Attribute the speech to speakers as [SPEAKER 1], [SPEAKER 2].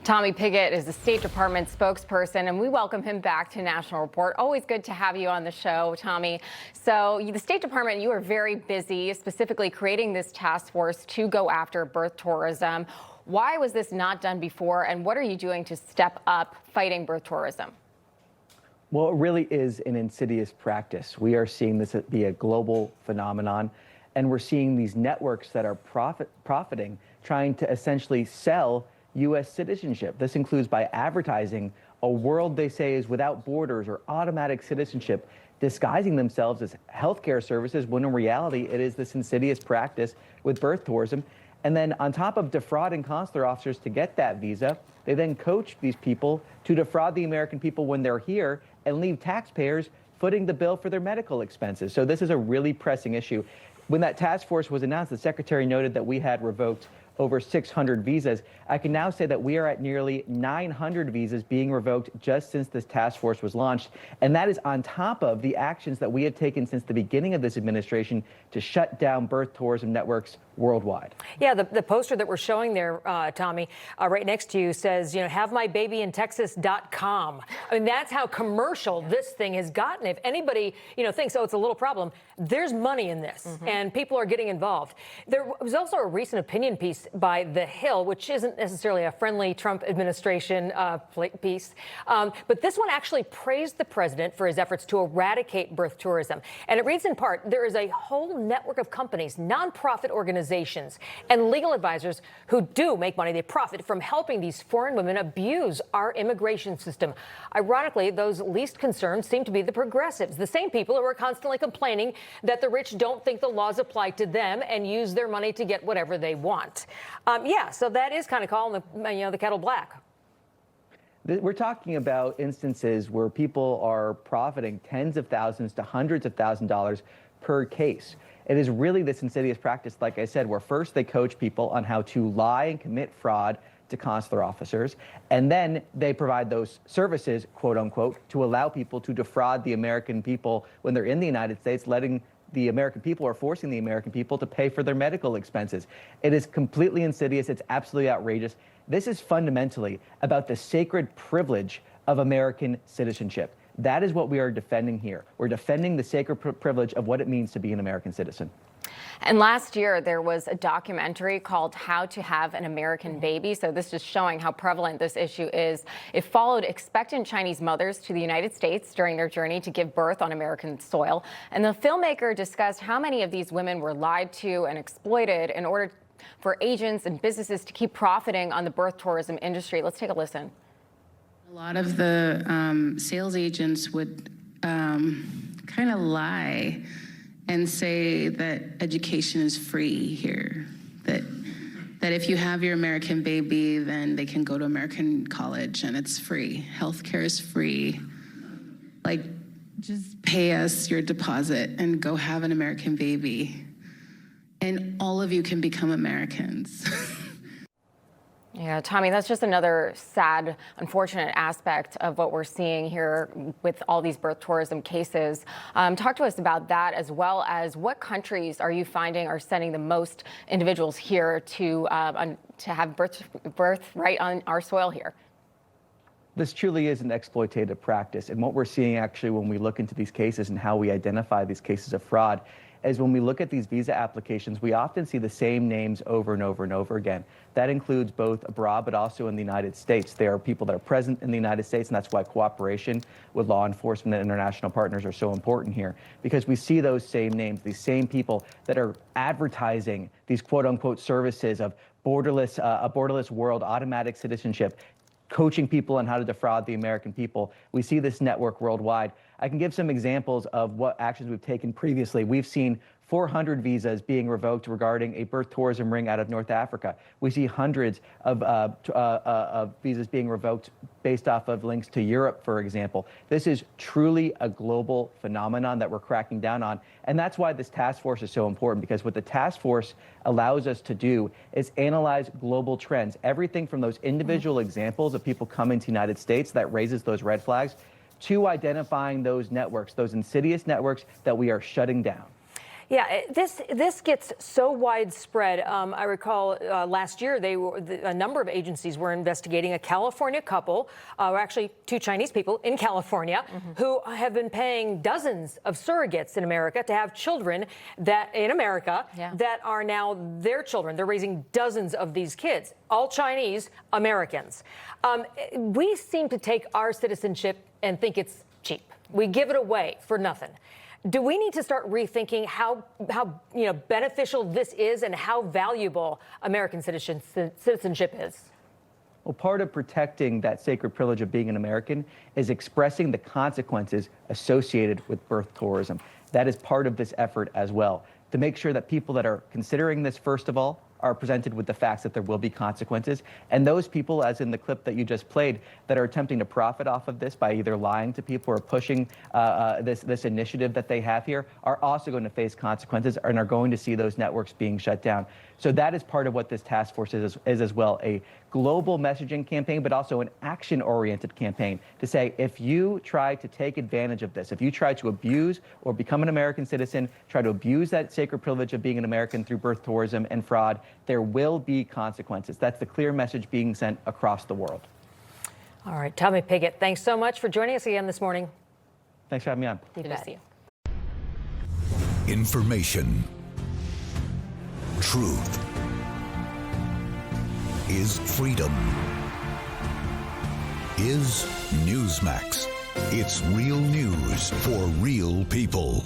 [SPEAKER 1] Tommy Pigott is the State Department spokesperson, and we welcome him back to National Report. Always good to have you on the show, Tommy. So the State Department, you are very busy, specifically creating this task force to go after birth tourism. Why was this not done before, and what are you doing to step up fighting birth tourism?
[SPEAKER 2] Well, it really is an insidious practice. We are seeing this be a global phenomenon, and we're seeing these networks that are profiting, trying to essentially sell U.S. citizenship. This includes by advertising a world they say is without borders or automatic citizenship, disguising themselves as healthcare services when in reality it is this insidious practice with birth tourism. And then on top of defrauding consular officers to get that visa, they then coach these people to defraud the American people when they're here and leave taxpayers footing the bill for their medical expenses. So this is a really pressing issue. When that task force was announced, the secretary noted that we had revoked over 600 visas. I can now say that we are at nearly 900 visas being revoked just since this task force was launched. And that is on top of the actions that we have taken since the beginning of this administration to shut down birth tourism networks worldwide.
[SPEAKER 3] Yeah, the poster that we're showing there, Tommy, right next to you says, havemybabyintexas.com. I mean, that's how commercial this thing has gotten. If anybody, thinks, oh, it's a little problem, there's money in this, and people are getting involved. There was also a recent opinion piece by The Hill, which isn't necessarily a friendly Trump administration piece, but this one actually praised the president for his efforts to eradicate birth tourism. And it reads in part, there is a whole network of companies, nonprofit organizations, and legal advisors who do make money. They profit from helping these foreign women abuse our immigration system. Ironically, those least concerned seem to be the progressives, the same people who are constantly complaining that the rich don't think the laws apply to them and use their money to get whatever they want. So that is kind of calling the kettle black.
[SPEAKER 2] We're talking about instances where people are profiting tens of thousands to hundreds of thousands of dollars per case. It is really this insidious practice, like I said, where first they coach people on how to lie and commit fraud to consular officers, and then they provide those services, quote unquote, to allow people to defraud the American people when they're in the United States, letting the American people or forcing the American people to pay for their medical expenses. It is completely insidious. It's absolutely outrageous. This is fundamentally about the sacred privilege of American citizenship. That is what we are defending here. We're defending the sacred privilege of what it means to be an American citizen.
[SPEAKER 1] And last year, there was a documentary called How to Have an American Baby. So this is showing how prevalent this issue is. It followed expectant Chinese mothers to the United States during their journey to give birth on American soil. And the filmmaker discussed how many of these women were lied to and exploited in order for agents and businesses to keep profiting on the birth tourism industry. Let's take a listen.
[SPEAKER 4] A lot of the sales agents would kind of lie and say that education is free here, that if you have your American baby, then they can go to American college and it's free. Healthcare is free. Like, just pay us your deposit and go have an American baby. And all of you can become Americans.
[SPEAKER 1] Yeah, Tommy, that's just another sad, unfortunate aspect of what we're seeing here with all these birth tourism cases. Talk to us about that, as well as what countries are you finding are sending the most individuals here to have birth right on our soil here?
[SPEAKER 2] This truly is an exploitative practice. And what we're seeing actually when we look into these cases and how we identify these cases of fraud is when we look at these visa applications, we often see the same names over and over and over again. That includes both abroad, but also in the United States. There are people that are present in the United States, and that's why cooperation with law enforcement and international partners are so important here, because we see those same names, these same people that are advertising these quote unquote services of borderless, a borderless world, automatic citizenship, coaching people on how to defraud the American people. We see this network worldwide. I can give some examples of what actions we've taken previously. We've seen 400 visas being revoked regarding a birth tourism ring out of North Africa. We see hundreds of visas being revoked based off of links to Europe, for example. This is truly a global phenomenon that we're cracking down on. And that's why this task force is so important, because what the task force allows us to do is analyze global trends. Everything from those individual examples of people coming to the United States that raises those red flags, to identifying those networks, those insidious networks that we are shutting down.
[SPEAKER 3] Yeah, this gets so widespread. I recall last year a number of agencies were investigating a California couple, or actually 2 Chinese people in California, who have been paying dozens of surrogates in America to have children that are now their children. They're raising dozens of these kids, all Chinese Americans. We seem to take our citizenship and think it's cheap. We give it away for nothing. Do we need to start rethinking how beneficial this is and how valuable American citizenship is?
[SPEAKER 2] Well, part of protecting that sacred privilege of being an American is expressing the consequences associated with birth tourism. That is part of this effort as well, to make sure that people that are considering this, first of all, are presented with the facts that there will be consequences. And those people, as in the clip that you just played, that are attempting to profit off of this by either lying to people or pushing this initiative that they have here, are also going to face consequences and are going to see those networks being shut down. So that is part of what this task force is as well, a global messaging campaign, but also an action-oriented campaign to say, if you try to take advantage of this, if you try to abuse or become an American citizen, try to abuse that sacred privilege of being an American through birth tourism and fraud, there will be consequences. That's the clear message being sent across the world.
[SPEAKER 3] All right, Tommy Pigott, thanks so much for joining us again this morning.
[SPEAKER 2] Thanks for having me on.
[SPEAKER 3] Good to see you.
[SPEAKER 5] Information. Truth is freedom. Is Newsmax. It's real news for real people.